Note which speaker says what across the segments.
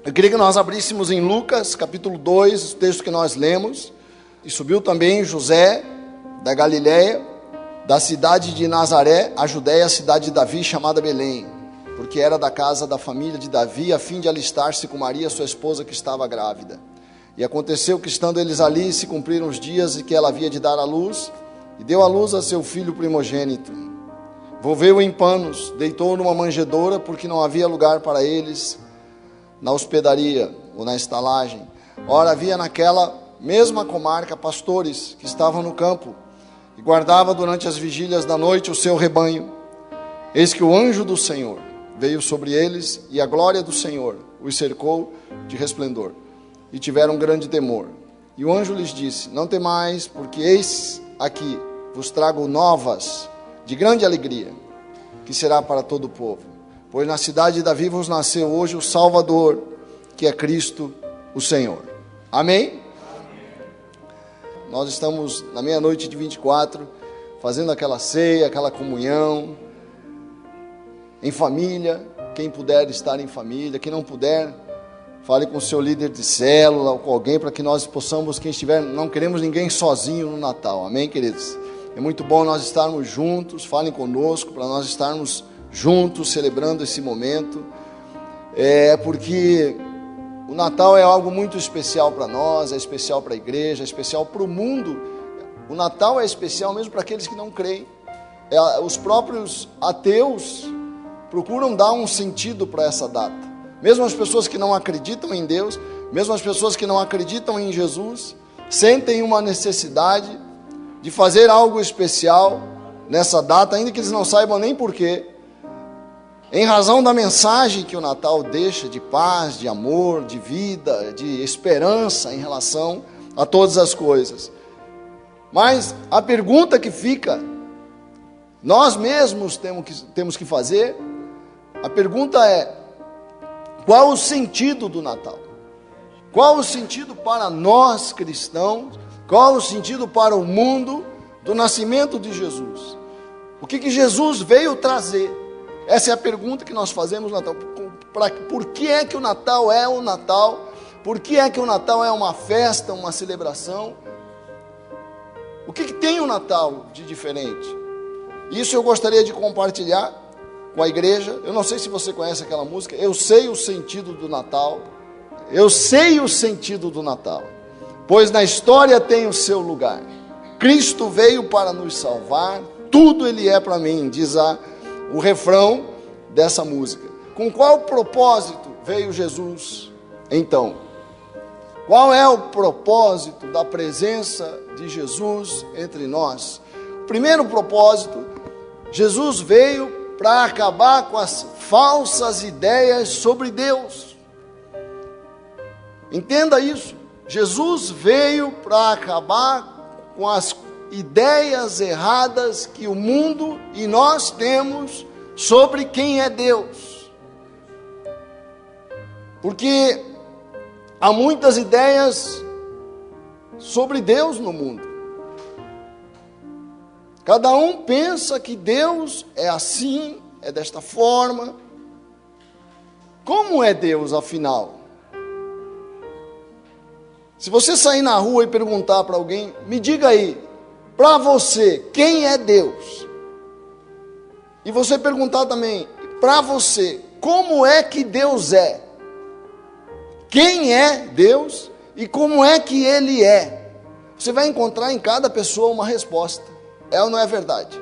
Speaker 1: Eu queria que nós abríssemos em Lucas, capítulo 2, o texto que nós lemos. E subiu também José, da Galiléia, da cidade de Nazaré, a Judéia, a cidade de Davi, chamada Belém, porque era da casa da família de Davi, a fim de alistar-se com Maria, sua esposa, que estava grávida. E aconteceu que, estando eles ali, se cumpriram os dias em que ela havia de dar à luz, e deu à luz a seu filho primogênito. Envolveu-o em panos, deitou-o numa manjedoura, porque não havia lugar para eles na hospedaria ou na estalagem. Ora, havia naquela mesma comarca pastores que estavam no campo e guardavam durante as vigílias da noite o seu rebanho. Eis que o anjo do Senhor veio sobre eles, e a glória do Senhor os cercou de resplendor, e tiveram grande temor. E o anjo lhes disse: não temais, porque eis aqui vos trago novas de grande alegria, que será para todo o povo. Pois na cidade de Davi vos nasceu hoje o Salvador, que é Cristo o Senhor. Amém? Nós estamos na meia-noite de 24, fazendo aquela ceia, aquela comunhão, em família. Quem puder estar em família, quem não puder, fale com o seu líder de célula ou com alguém, para que nós possamos, quem estiver, não queremos ninguém sozinho no Natal. Amém, queridos? É muito bom nós estarmos juntos. Falem conosco para nós estarmos juntos, celebrando esse momento. Porque o Natal é algo muito especial para nós, é especial para a igreja, é especial para o mundo. O Natal é especial mesmo para aqueles que não creem. Os próprios ateus procuram dar um sentido para essa data. Mesmo as pessoas que não acreditam em Deus, mesmo as pessoas que não acreditam em Jesus, sentem uma necessidade de fazer algo especial nessa data, ainda que eles não saibam nem porquê, em razão da mensagem que o Natal deixa de paz, de amor, de vida, de esperança em relação a todas as coisas. Mas a pergunta que fica, nós mesmos temos que fazer, a pergunta é: qual o sentido do Natal? Qual o sentido para nós cristãos? Qual o sentido para o mundo do nascimento de Jesus? O que Jesus veio trazer? Essa é a pergunta que nós fazemos no Natal. Por que é que o Natal é o Natal? Por que é que o Natal é uma festa, uma celebração? O que tem o Natal de diferente? Isso eu gostaria de compartilhar com a igreja. Eu não sei se você conhece aquela música, Eu Sei o Sentido do Natal. Eu sei o sentido do Natal, pois na história tem o seu lugar. Cristo veio para nos salvar, tudo Ele é para mim, diz o refrão dessa música. Com qual propósito veio Jesus então? Qual é o propósito da presença de Jesus entre nós? O primeiro propósito, Jesus veio para acabar com as falsas ideias sobre Deus. Entenda isso. Jesus veio para acabar com as ideias erradas que o mundo e nós temos sobre quem é Deus. Porque há muitas ideias sobre Deus no mundo. Cada um pensa que Deus é assim, é desta forma. Como é Deus, afinal? Se você sair na rua e perguntar para alguém, me diga aí, para você, quem é Deus? E você perguntar também, para você, como é que Deus é? Quem é Deus e como é que Ele é? Você vai encontrar em cada pessoa uma resposta. É ou não é verdade?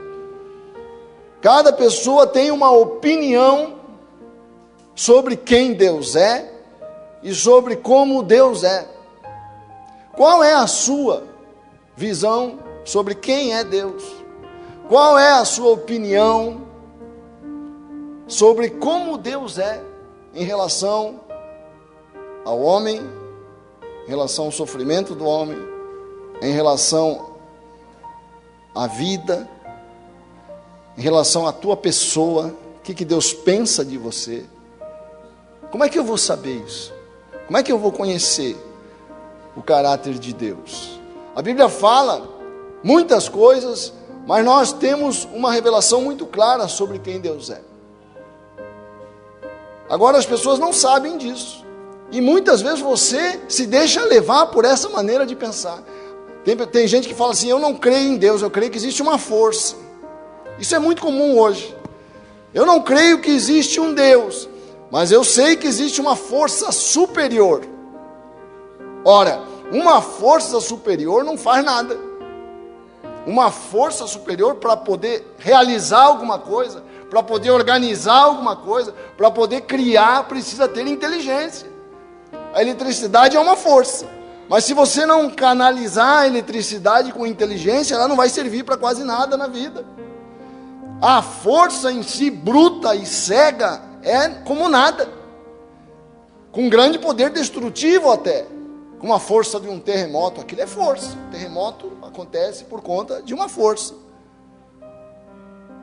Speaker 1: Cada pessoa tem uma opinião sobre quem Deus é e sobre como Deus é. Qual é a sua visão sobre quem é Deus? Qual é a sua opinião sobre como Deus é em relação ao homem, em relação ao sofrimento do homem, em relação à vida, em relação à tua pessoa? O que Deus pensa de você? Como é que eu vou saber isso? Como é que eu vou conhecer o caráter de Deus? A Bíblia fala muitas coisas, mas nós temos uma revelação muito clara sobre quem Deus é. Agora as pessoas não sabem disso. E muitas vezes você se deixa levar por essa maneira de pensar. Tem gente que fala assim, eu não creio em Deus, eu creio que existe uma força. Isso é muito comum hoje. Eu não creio que existe um Deus, mas eu sei que existe uma força superior. Ora, uma força superior não faz nada. Uma força superior para poder realizar alguma coisa, para poder organizar alguma coisa, para poder criar, precisa ter inteligência. A eletricidade é uma força, mas se você não canalizar a eletricidade com inteligência, ela não vai servir para quase nada na vida. A força em si, bruta e cega, é como nada, com grande poder destrutivo até, como a força de um terremoto. Aquilo é força. O terremoto acontece por conta de uma força.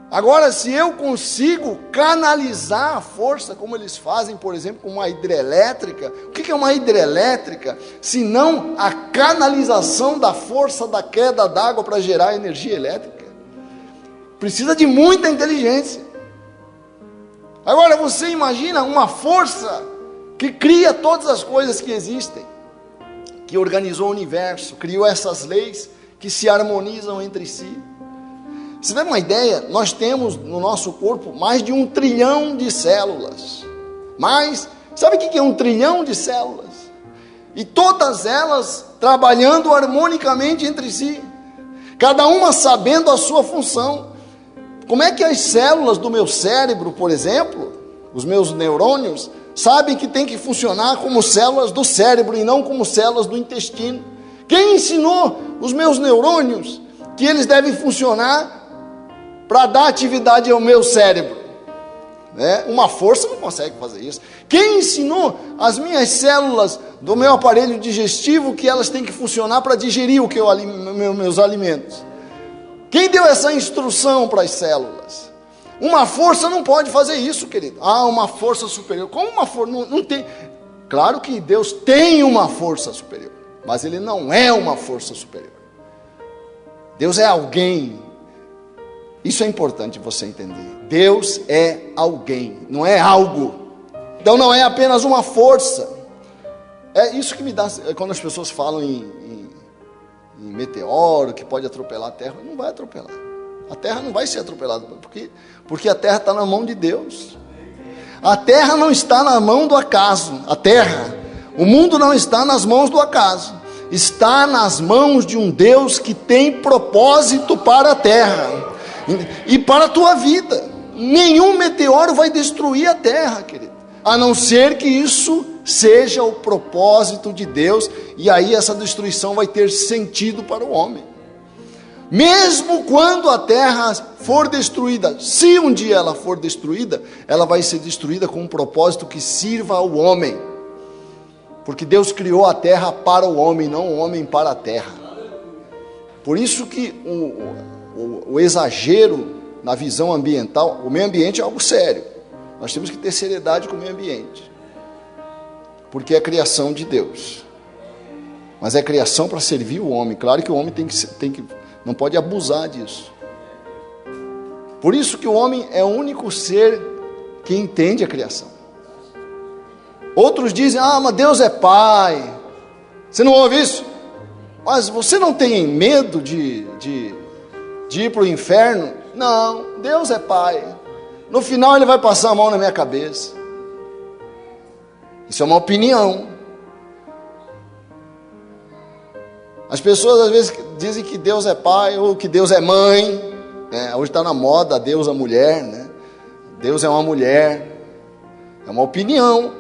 Speaker 1: Agora, se eu consigo canalizar a força, como eles fazem, por exemplo, com uma hidrelétrica. O que é uma hidrelétrica? Se não a canalização da força da queda d'água para gerar energia elétrica. Precisa de muita inteligência. Agora, você imagina uma força que cria todas as coisas que existem, que organizou o universo, criou essas leis que se harmonizam entre si. Você tem uma ideia? Nós temos no nosso corpo mais de 1 trilhão de células. Sabe o que é 1 trilhão de células? E todas elas trabalhando harmonicamente entre si, cada uma sabendo a sua função. Como é que as células do meu cérebro, por exemplo, os meus neurônios, sabem que tem que funcionar como células do cérebro e não como células do intestino? Quem ensinou os meus neurônios que eles devem funcionar para dar atividade ao meu cérebro? Uma força não consegue fazer isso. Quem ensinou as minhas células do meu aparelho digestivo que elas têm que funcionar para digerir meus alimentos? Quem deu essa instrução para as células? Uma força não pode fazer isso, querido. Uma força superior. Como uma força? Não tem. Claro que Deus tem uma força superior, mas Ele não é uma força superior. Deus é alguém. Isso é importante você entender. Deus é alguém, não é algo. Então não é apenas uma força. É isso que me dá, quando as pessoas falam em meteoro, que pode atropelar a Terra. Não vai atropelar. A Terra não vai ser atropelada, porque a Terra está na mão de Deus. A Terra não está na mão do acaso. O mundo não está nas mãos do acaso. Está nas mãos de um Deus que tem propósito para a Terra e para a tua vida. Nenhum meteoro vai destruir a Terra, querido, a não ser que isso seja o propósito de Deus, e aí essa destruição vai ter sentido para o homem. Mesmo quando a Terra for destruída, se um dia ela for destruída, ela vai ser destruída com um propósito que sirva ao homem, porque Deus criou a Terra para o homem, não o homem para a Terra. Por isso que o exagero na visão ambiental, o meio ambiente é algo sério, nós temos que ter seriedade com o meio ambiente, porque é criação de Deus, mas é criação para servir o homem. Claro que o homem não pode abusar disso. Por isso que o homem é o único ser que entende a criação. Outros dizem, mas Deus é pai. Você não ouve isso? Mas você não tem medo de ir para o inferno? Não, Deus é pai. No final Ele vai passar a mão na minha cabeça. Isso é uma opinião. As pessoas às vezes dizem que Deus é pai ou que Deus é mãe. Hoje está na moda Deus a mulher, né? Deus é uma mulher. É uma opinião.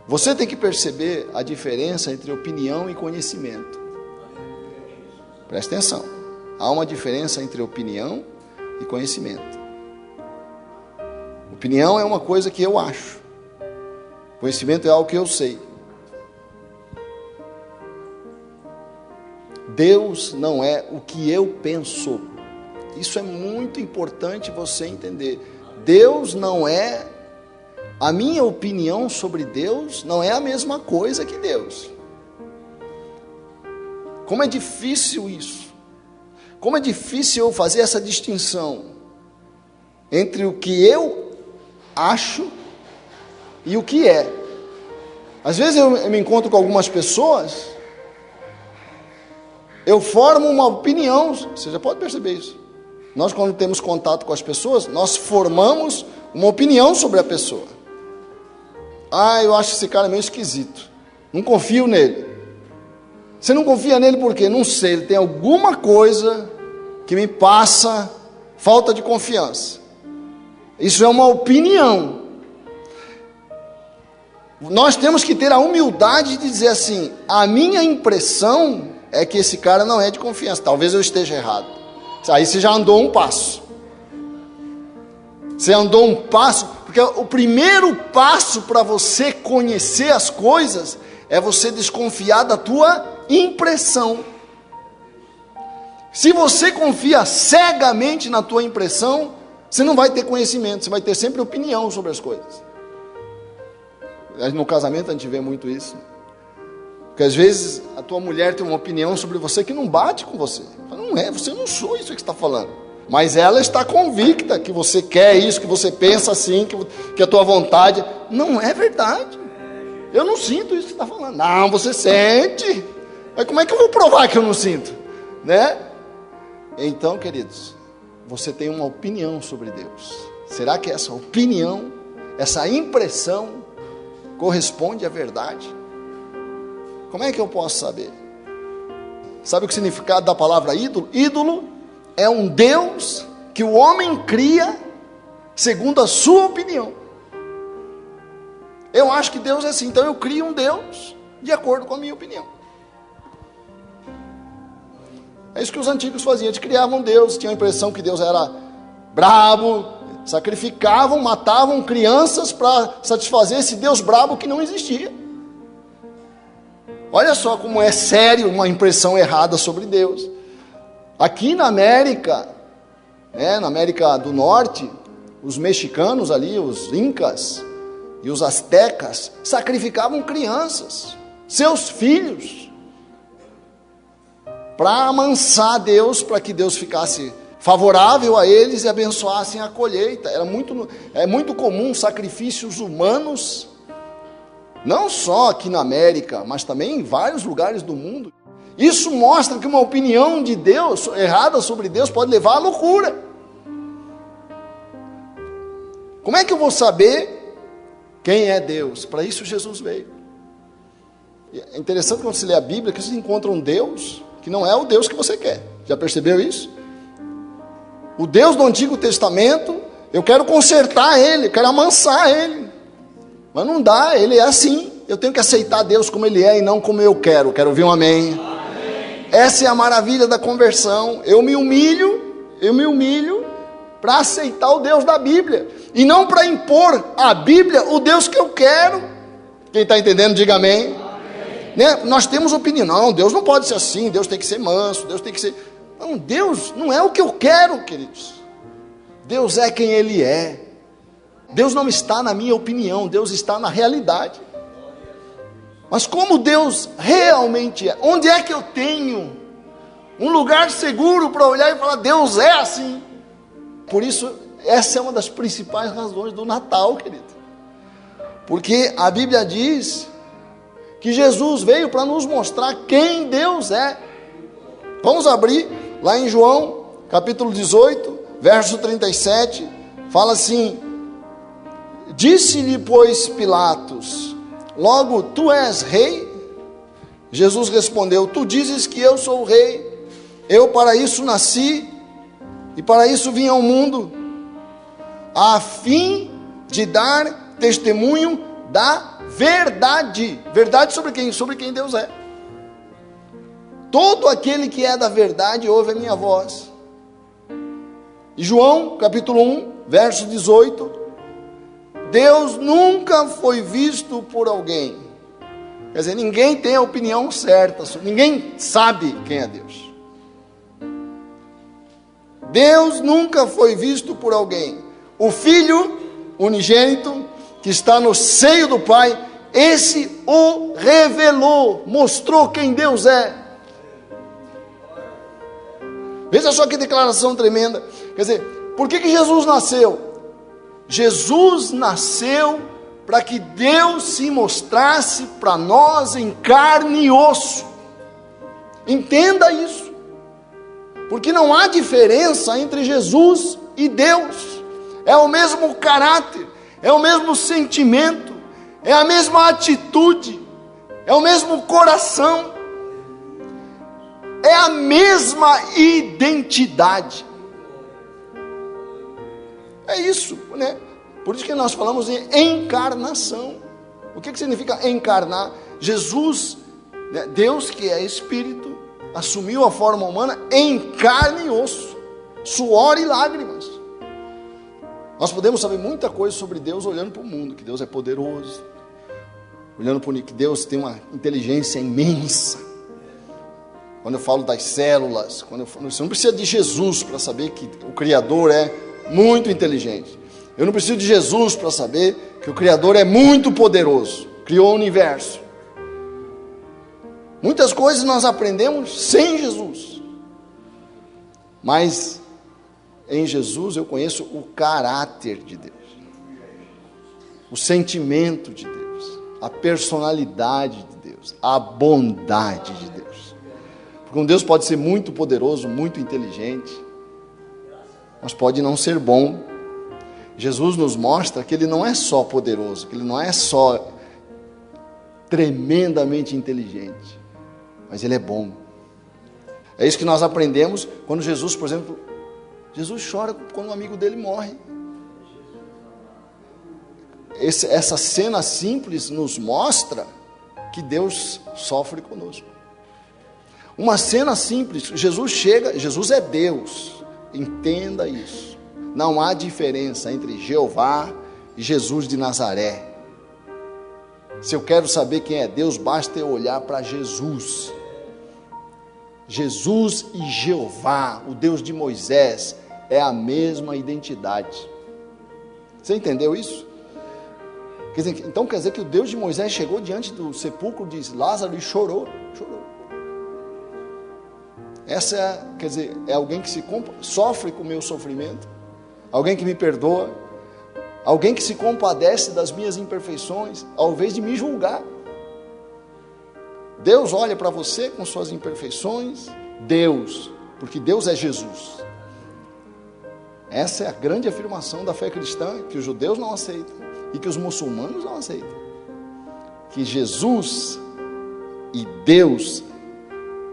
Speaker 1: Você tem que perceber a diferença entre opinião e conhecimento. Presta atenção. Há uma diferença entre opinião e conhecimento. Opinião é uma coisa que eu acho. Conhecimento é algo que eu sei. Deus não é o que eu penso. Isso é muito importante você entender. Deus não é, a minha opinião sobre Deus não é a mesma coisa que Deus. Como é difícil isso. Como é difícil eu fazer essa distinção entre o que eu acho e o que é. Às vezes eu me encontro com algumas pessoas, eu formo uma opinião, você já pode perceber isso. Nós, quando temos contato com as pessoas, nós formamos uma opinião sobre a pessoa. Eu acho esse cara meio esquisito, não confio nele. Você não confia nele por quê? Não sei, ele tem alguma coisa que me passa falta de confiança. Isso é uma opinião. Nós temos que ter a humildade de dizer assim, a minha impressão é que esse cara não é de confiança, talvez eu esteja errado. Aí você já andou um passo. Você andou um passo, porque o primeiro passo para você conhecer as coisas é você desconfiar da tua impressão. Se você confia cegamente na tua impressão, você não vai ter conhecimento, você vai ter sempre opinião sobre as coisas. No casamento a gente vê muito isso. Porque às vezes a tua mulher tem uma opinião sobre você que não bate com você. Não é, você não sou isso que está falando. Mas ela está convicta que você quer isso, que você pensa assim, que a tua vontade... Não é verdade. Eu não sinto isso que você está falando. Não, você sente. Mas como é que eu vou provar que eu não sinto? Né? Então, queridos, você tem uma opinião sobre Deus. Será que essa opinião, essa impressão corresponde à verdade? Como é que eu posso saber? Sabe o significado da palavra ídolo? Ídolo é um Deus que o homem cria segundo a sua opinião. Eu acho que Deus é assim, então eu crio um Deus de acordo com a minha opinião. É isso que os antigos faziam, eles criavam Deus, tinham a impressão que Deus era brabo, sacrificavam, matavam crianças para satisfazer esse Deus brabo que não existia. Olha só como é sério uma impressão errada sobre Deus. Aqui na América, na América do Norte, os mexicanos ali, os incas e os astecas, sacrificavam crianças, seus filhos, para amansar Deus, para que Deus ficasse favorável a eles e abençoassem a colheita. É muito comum sacrifícios humanos, não só aqui na América, mas também em vários lugares do mundo. Isso mostra que uma opinião de Deus, errada sobre Deus, pode levar à loucura. Como é que eu vou saber quem é Deus? Para isso Jesus veio. É interessante quando você lê a Bíblia, que você encontra um Deus que não é o Deus que você quer. Já percebeu isso? O Deus do Antigo Testamento, eu quero consertar ele, eu quero amansar ele. Mas não dá, ele é assim. Eu tenho que aceitar Deus como ele é e não como eu quero. Quero ouvir um amém? Amém. Essa é a maravilha da conversão. Eu me humilho para aceitar o Deus da Bíblia. E não para impor à Bíblia o Deus que eu quero. Quem está entendendo, diga amém. Né? Nós temos opinião. Não, Deus não pode ser assim. Deus tem que ser manso. Deus tem que ser... Não, Deus não é o que eu quero, queridos. Deus é quem Ele é. Deus não está na minha opinião, Deus está na realidade. Mas como Deus realmente é? Onde é que eu tenho um lugar seguro para olhar e falar, Deus é assim? Por isso, essa é uma das principais razões do Natal, querido. Porque a Bíblia diz que Jesus veio para nos mostrar quem Deus é. Vamos abrir lá em João, capítulo 18, verso 37, fala assim: disse-lhe, pois, Pilatos, logo tu és rei? Jesus respondeu, tu dizes que eu sou o rei, eu para isso nasci, e para isso vim ao mundo, a fim de dar testemunho da verdade. Verdade sobre quem? Sobre quem Deus é. Todo aquele que é da verdade ouve a minha voz. E João, capítulo 1, verso 18, Deus nunca foi visto por alguém. Quer dizer, ninguém tem a opinião certa, ninguém sabe quem é Deus. Deus nunca foi visto por alguém. O Filho unigênito, que está no seio do Pai, esse o revelou, mostrou quem Deus é. Veja só que declaração tremenda. Quer dizer, por que Jesus nasceu? Jesus nasceu para que Deus se mostrasse para nós em carne e osso. Entenda isso, porque não há diferença entre Jesus e Deus. É o mesmo caráter, é o mesmo sentimento, é a mesma atitude, é o mesmo coração, é a mesma identidade. É isso, né? Por isso que nós falamos em encarnação. O que significa encarnar? Jesus, né, Deus que é Espírito, assumiu a forma humana em carne e osso, suor e lágrimas. Nós podemos saber muita coisa sobre Deus olhando para o mundo, que Deus é poderoso, olhando para que Deus tem uma inteligência imensa. Quando eu falo das células, você não precisa de Jesus para saber que o Criador é muito inteligente. Eu não preciso de Jesus para saber que o Criador é muito poderoso, criou o universo. Muitas coisas nós aprendemos sem Jesus, mas em Jesus eu conheço o caráter de Deus, o sentimento de Deus, a personalidade de Deus, a bondade de Deus. Porque um Deus pode ser muito poderoso, muito inteligente, mas pode não ser bom. Jesus nos mostra que Ele não é só poderoso, que Ele não é só tremendamente inteligente, mas Ele é bom. É isso que nós aprendemos quando Jesus, por exemplo, Jesus chora quando um amigo dele morre. Essa cena simples nos mostra que Deus sofre conosco. Uma cena simples, Jesus chega, Jesus é Deus, entenda isso. Não há diferença entre Jeová e Jesus de Nazaré. Se eu quero saber quem é Deus, basta eu olhar para Jesus. Jesus e Jeová, o Deus de Moisés, é a mesma identidade. Você entendeu isso? Então quer dizer que o Deus de Moisés chegou diante do sepulcro de Lázaro e chorou. Essa quer dizer, é alguém que sofre com o meu sofrimento, alguém que me perdoa, alguém que se compadece das minhas imperfeições, ao invés de me julgar. Deus olha para você com suas imperfeições, porque Deus é Jesus. Essa é a grande afirmação da fé cristã, que os judeus não aceitam, e que os muçulmanos não aceitam. Que Jesus e Deus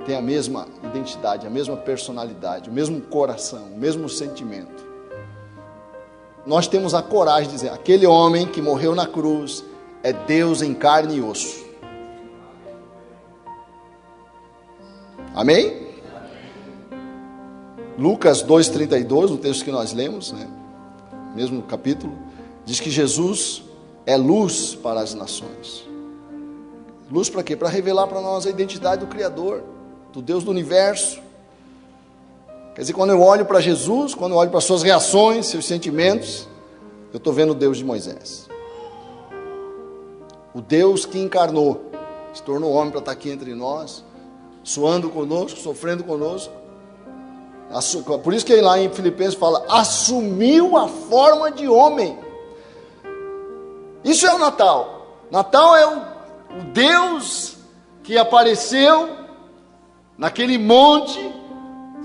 Speaker 1: têm a mesma identidade, a mesma personalidade, o mesmo coração, o mesmo sentimento. Nós temos a coragem de dizer, aquele homem que morreu na cruz é Deus em carne e osso. Amém? Lucas 2,32, no texto que nós lemos, né? Mesmo capítulo, diz que Jesus é luz para as nações. Luz para quê? Para revelar para nós a identidade do Criador, do Deus do universo. Quer dizer, quando eu olho para Jesus, quando eu olho para suas reações, seus sentimentos, eu estou vendo o Deus de Moisés. O Deus que encarnou, se tornou homem para estar aqui entre nós, suando conosco, sofrendo conosco. Por isso que lá em Filipenses fala, assumiu a forma de homem. Isso é o Natal. Natal é o Deus que apareceu naquele monte,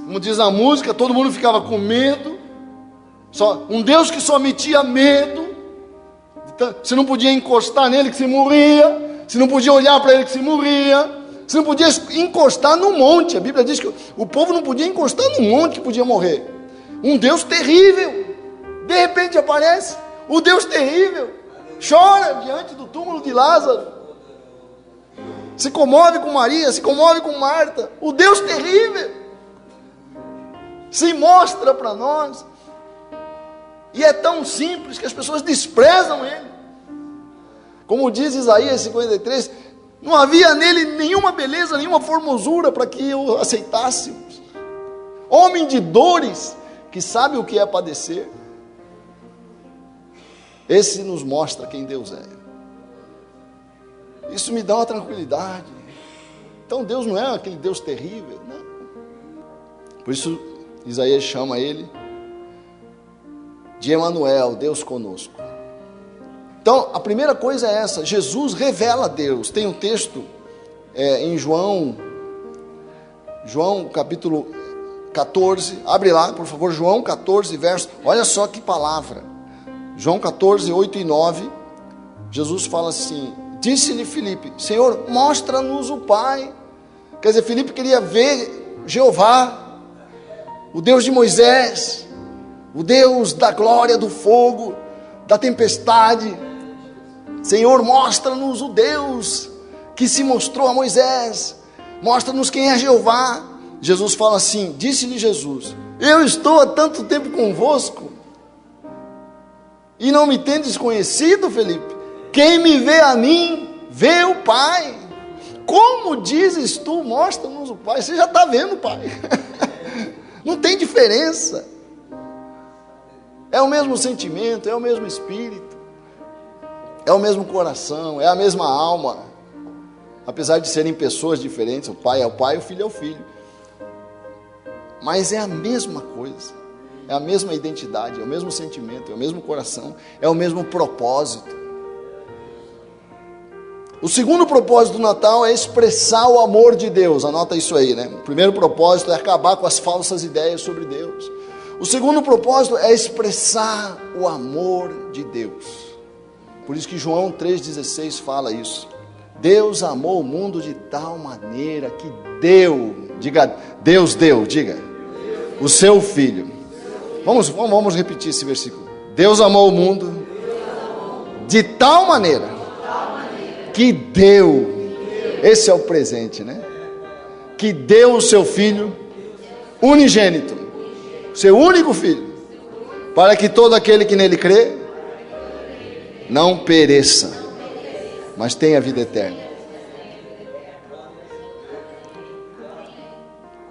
Speaker 1: como diz a música, todo mundo ficava com medo. Um Deus que só metia medo. Você não podia encostar nele que você morria. Você não podia olhar para ele que você morria. Você não podia encostar no monte. A Bíblia diz que o povo não podia encostar no monte que podia morrer. Um Deus terrível. De repente aparece o Deus terrível. Chora diante do túmulo de Lázaro. Se comove com Maria, se comove com Marta. O Deus terrível se mostra para nós. E é tão simples que as pessoas desprezam ele. Como diz Isaías 53, não havia nele nenhuma beleza, nenhuma formosura para que o aceitássemos. Homem de dores, que sabe o que é padecer. Esse nos mostra quem Deus é. Isso me dá uma tranquilidade. Então Deus não é aquele Deus terrível, não. Por isso Isaías chama ele de Emanuel, Deus conosco. Então, a primeira coisa é essa: Jesus revela Deus. Tem um texto em João capítulo 14, abre lá, por favor, João 14, verso, olha só que palavra, João 14, 8 e 9, Jesus fala assim, disse-lhe Filipe, Senhor, mostra-nos o Pai. Quer dizer, Filipe queria ver Jeová, o Deus de Moisés, o Deus da glória, do fogo, da tempestade. Senhor, mostra-nos o Deus que se mostrou a Moisés, mostra-nos quem é Jeová. Jesus fala assim, disse-lhe Jesus, eu estou há tanto tempo convosco, e não me tendes conhecido, Felipe? Quem me vê a mim, vê o Pai. Como dizes tu, mostra-nos o Pai? Você já está vendo o Pai. Não tem diferença. É o mesmo sentimento, é o mesmo espírito, é o mesmo coração, é a mesma alma. Apesar de serem pessoas diferentes, o Pai é o Pai, o Filho é o Filho. Mas é a mesma coisa, é a mesma identidade, é o mesmo sentimento, é o mesmo coração, é o mesmo propósito. O segundo propósito do Natal é expressar o amor de Deus, anota isso aí, né? O primeiro propósito é acabar com as falsas ideias sobre Deus. O segundo propósito é expressar o amor de Deus. Por isso que João 3,16 fala isso. Deus amou o mundo de tal maneira que deu, diga, Deus deu, diga, o seu Filho. Vamos repetir esse versículo. Deus amou o mundo de tal maneira que deu, esse é o presente, né? Que deu o seu Filho unigênito, seu único Filho, para que todo aquele que nele crê não pereça, mas tenha vida eterna.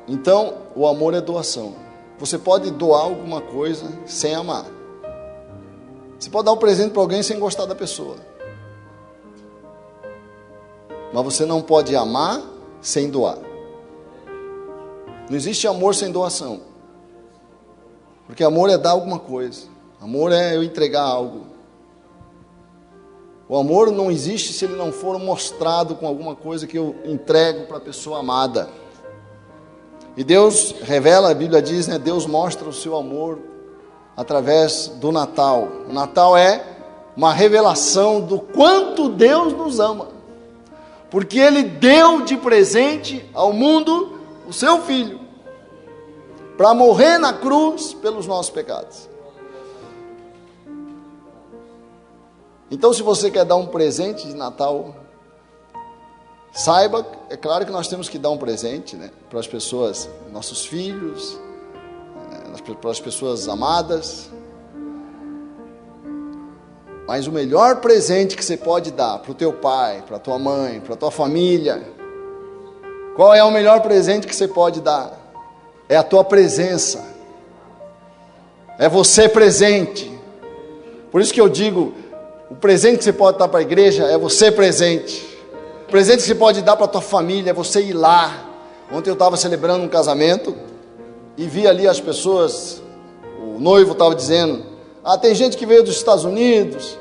Speaker 1: Então, o amor é doação. Você pode doar alguma coisa sem amar. Você pode dar um presente para alguém sem gostar da pessoa. Mas você não pode amar sem doar. Não existe amor sem doação. Porque amor é dar alguma coisa. Amor é eu entregar algo. O amor não existe se ele não for mostrado com alguma coisa que eu entrego para a pessoa amada. E Deus revela, a Bíblia diz, né? Deus mostra o seu amor através do Natal. O Natal é uma revelação do quanto Deus nos ama. Porque Ele deu de presente ao mundo o seu Filho, para morrer na cruz pelos nossos pecados. Então, se você quer dar um presente de Natal, saiba, é claro que nós temos que dar um presente, né, para as pessoas, nossos filhos, para as pessoas amadas. Mas o melhor presente que você pode dar para o teu pai, para a tua mãe, para a tua família, qual é o melhor presente que você pode dar? É a tua presença. É você presente. Por isso que eu digo, o presente que você pode dar para a igreja é você presente. O presente que você pode dar para a tua família é você ir lá. Ontem eu estava celebrando um casamento e vi ali as pessoas, o noivo estava dizendo, tem gente que veio dos Estados Unidos,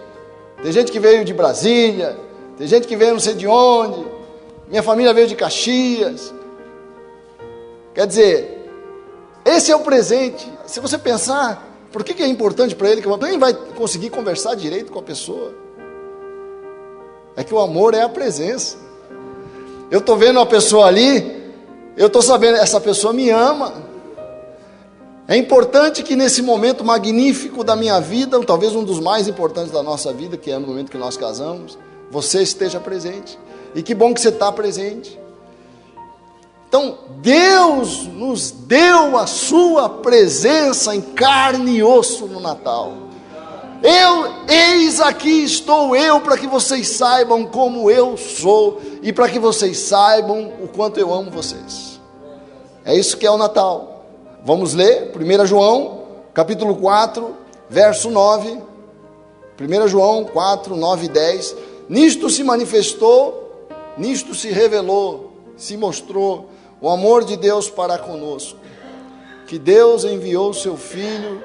Speaker 1: tem gente que veio de Brasília, tem gente que veio não sei de onde, minha família veio de Caxias. Quer dizer, esse é o presente. Se você pensar, por que é importante para ele, que nem vai conseguir conversar direito com a pessoa. É que o amor é a presença. Eu estou vendo uma pessoa ali, eu estou sabendo, essa pessoa me ama. É importante que nesse momento magnífico da minha vida, talvez um dos mais importantes da nossa vida, que é no momento que nós casamos, você esteja presente. E que bom que você está presente. Então, Deus nos deu a sua presença em carne e osso no Natal. Eis aqui estou eu, para que vocês saibam como eu sou, e para que vocês saibam o quanto eu amo vocês. É isso que é o Natal. Vamos ler 1 João, capítulo 4, verso 9. 1 João 4, 9 e 10. Nisto se manifestou, nisto se revelou, se mostrou o amor de Deus para conosco, que Deus enviou o seu Filho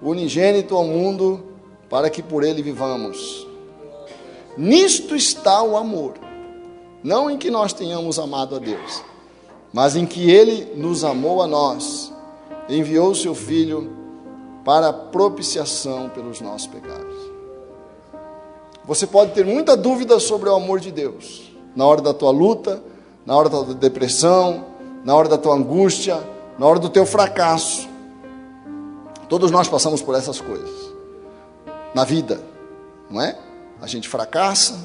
Speaker 1: unigênito ao mundo, para que por ele vivamos. Nisto está o amor. Não em que nós tenhamos amado a Deus, mas em que Ele nos amou a nós, enviou o seu Filho para a propiciação pelos nossos pecados. Você pode ter muita dúvida sobre o amor de Deus, na hora da tua luta, na hora da tua depressão, na hora da tua angústia, na hora do teu fracasso. Todos nós passamos por essas coisas na vida, não é? A gente fracassa,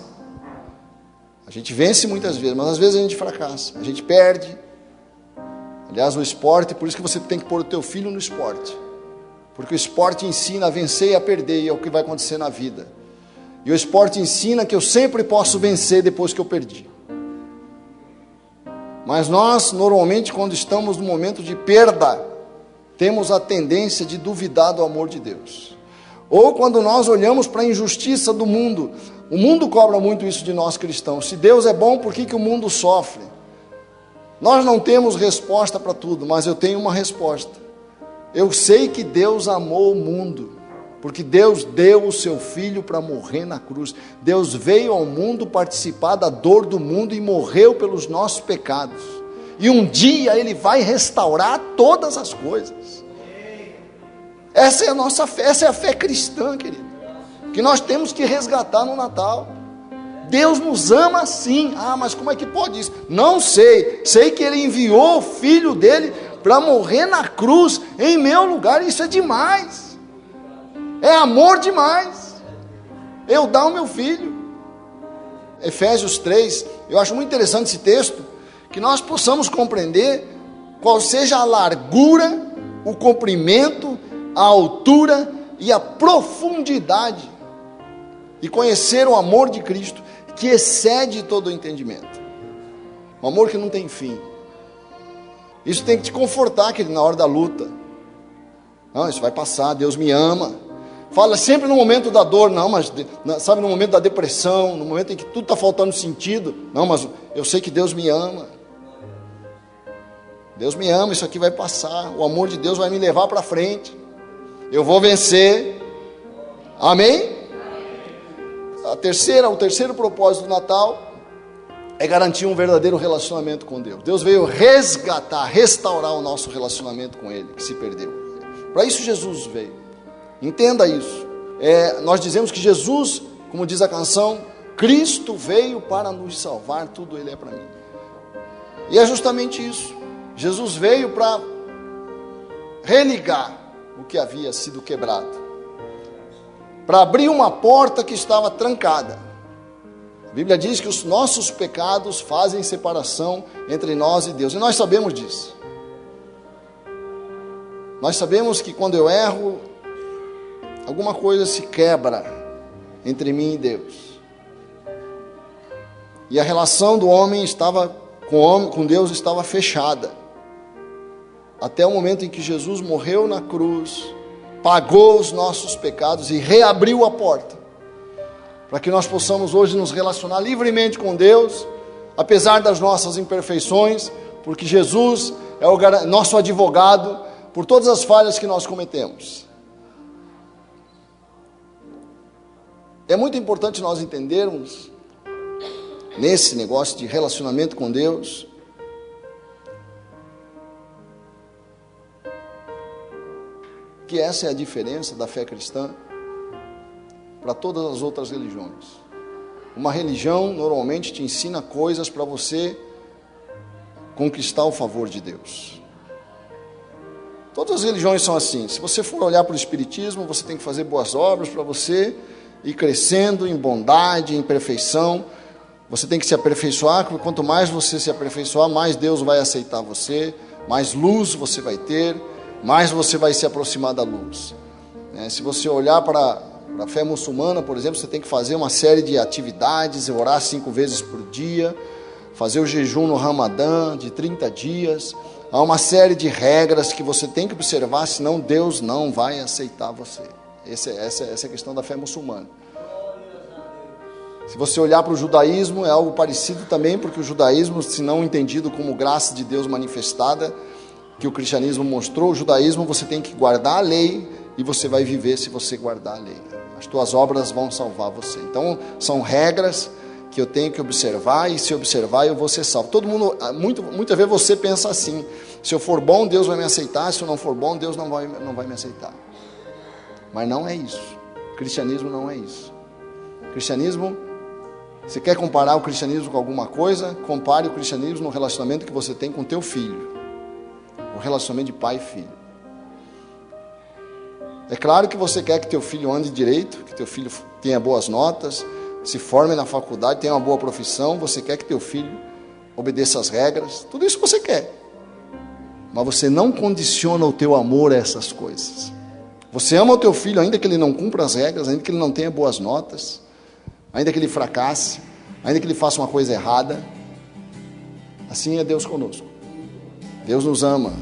Speaker 1: a gente vence muitas vezes, mas às vezes a gente fracassa, a gente perde. Aliás, o esporte, por isso que você tem que pôr o teu filho no esporte, porque o esporte ensina a vencer e a perder, e é o que vai acontecer na vida. E o esporte ensina que eu sempre posso vencer depois que eu perdi. Mas nós, normalmente, quando estamos no momento de perda, temos a tendência de duvidar do amor de Deus. Ou quando nós olhamos para a injustiça do mundo, o mundo cobra muito isso de nós cristãos. Se Deus é bom, por que o mundo sofre? Nós não temos resposta para tudo, mas eu tenho uma resposta. Eu sei que Deus amou o mundo, porque Deus deu o seu Filho para morrer na cruz. Deus veio ao mundo participar da dor do mundo e morreu pelos nossos pecados. E um dia Ele vai restaurar todas as coisas. Essa é a nossa fé, essa é a fé cristã, querido, que nós temos que resgatar no Natal. Deus nos ama assim. Ah, mas como é que pode isso? Não sei. Sei que Ele enviou o Filho dEle para morrer na cruz em meu lugar. Isso é demais. É amor demais. Eu dar o meu filho. Efésios 3, eu acho muito interessante esse texto, que nós possamos compreender qual seja a largura, o comprimento, a altura e a profundidade, e conhecer o amor de Cristo, que excede todo o entendimento. Um amor que não tem fim. Isso tem que te confortar, querido, na hora da luta. Não, isso vai passar, Deus me ama. Fala sempre no momento da dor, não, mas sabe, no momento da depressão, no momento em que tudo está faltando sentido, não, mas eu sei que Deus me ama. Deus me ama, isso aqui vai passar, o amor de Deus vai me levar para frente, eu vou vencer. Amém? O terceiro propósito do Natal é garantir um verdadeiro relacionamento com Deus. Deus veio resgatar, restaurar o nosso relacionamento com Ele, que se perdeu. Para isso Jesus veio. Entenda isso. Nós dizemos que Jesus, como diz a canção, Cristo veio para nos salvar, tudo Ele é para mim. E é justamente isso. Jesus veio para religar o que havia sido quebrado, para abrir uma porta que estava trancada. A Bíblia diz que os nossos pecados fazem separação entre nós e Deus, e nós sabemos disso. Nós sabemos que quando eu erro, alguma coisa se quebra entre mim e Deus. E a relação do homem com Deus estava fechada. Até o momento em que Jesus morreu na cruz, pagou os nossos pecados e reabriu a porta, para que nós possamos hoje nos relacionar livremente com Deus, apesar das nossas imperfeições, porque Jesus é o nosso advogado por todas as falhas que nós cometemos. É muito importante nós entendermos, nesse negócio de relacionamento com Deus, que essa é a diferença da fé cristã para todas as outras religiões. Uma religião normalmente te ensina coisas para você conquistar o favor de Deus. Todas as religiões são assim. Se você for olhar para o Espiritismo, você tem que fazer boas obras para você ir crescendo em bondade, em perfeição. Você tem que se aperfeiçoar, porque quanto mais você se aperfeiçoar, mais Deus vai aceitar você, mais luz você vai ter, mais você vai se aproximar da luz. Se você olhar para a fé muçulmana, por exemplo, você tem que fazer uma série de atividades, orar 5 vezes por dia, fazer o jejum no Ramadã de 30 dias. Há uma série de regras que você tem que observar, senão Deus não vai aceitar você. Essa é a questão da fé muçulmana. Se você olhar para o judaísmo, é algo parecido também, porque o judaísmo, se não entendido como graça de Deus manifestada, que o cristianismo mostrou, o judaísmo você tem que guardar a lei, e você vai viver se você guardar a lei. As tuas obras vão salvar você. Então, são regras que eu tenho que observar, e se observar eu vou ser salvo. Todo mundo, muitas vezes você pensa assim: se eu for bom, Deus vai me aceitar; se eu não for bom, Deus não vai me aceitar. Mas não é isso. O cristianismo não é isso. O cristianismo, você quer comparar o cristianismo com alguma coisa? Compare o cristianismo no relacionamento que você tem com o teu filho. O relacionamento de pai e filho. É claro que você quer que teu filho ande direito, que teu filho tenha boas notas, se forme na faculdade, tenha uma boa profissão. Você quer que teu filho obedeça às regras. Tudo isso você quer. Mas você não condiciona o teu amor a essas coisas. Você ama o teu filho ainda que ele não cumpra as regras, ainda que ele não tenha boas notas, ainda que ele fracasse, ainda que ele faça uma coisa errada. Assim é Deus conosco. Deus nos ama.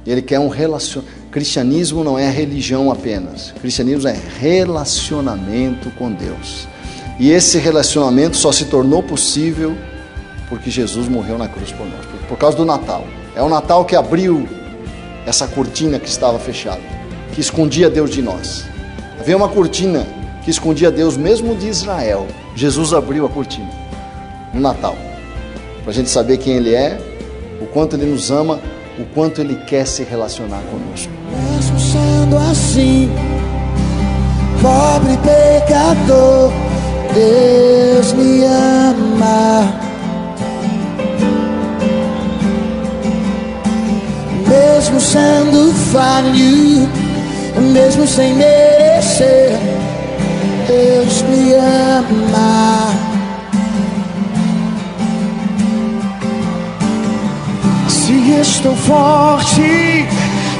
Speaker 1: E Ele quer um relacionamento. Cristianismo não é religião apenas. Cristianismo é relacionamento com Deus. E esse relacionamento só se tornou possível porque Jesus morreu na cruz por nós. Por causa do Natal. É o Natal que abriu essa cortina que estava fechada, que escondia Deus de nós. Havia uma cortina que escondia Deus mesmo de Israel. Jesus abriu a cortina no Natal, para a gente saber quem Ele é, o quanto Ele nos ama, o quanto Ele quer se relacionar conosco.
Speaker 2: Mesmo sendo assim, pobre pecador, Deus me ama. Mesmo sendo falho, mesmo sem merecer, Deus me ama. Se estou forte,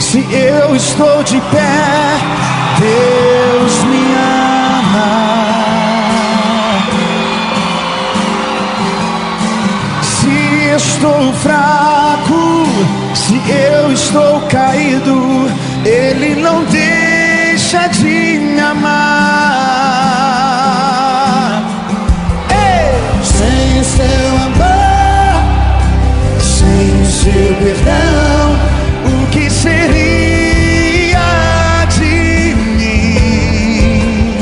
Speaker 2: se eu estou de pé, Deus me ama. Se estou fraco, se eu estou caído, Ele não deixa de me amar. Ei! Sem o seu amor, sem o seu perdão, o que seria de mim?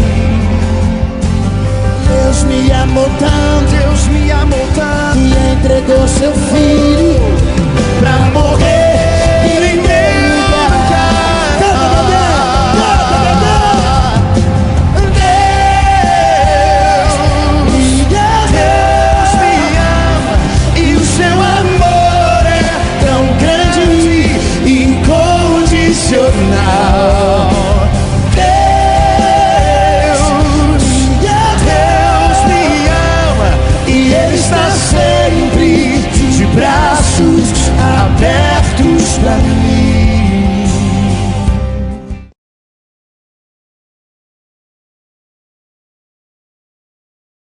Speaker 2: Deus me amou tanto, Deus me amou tanto, que entregou seu filho pra morrer em meu lugar. Deus me ama, e o seu amor é tão grande e incondicional. Deus me ama, e Ele está sempre de braços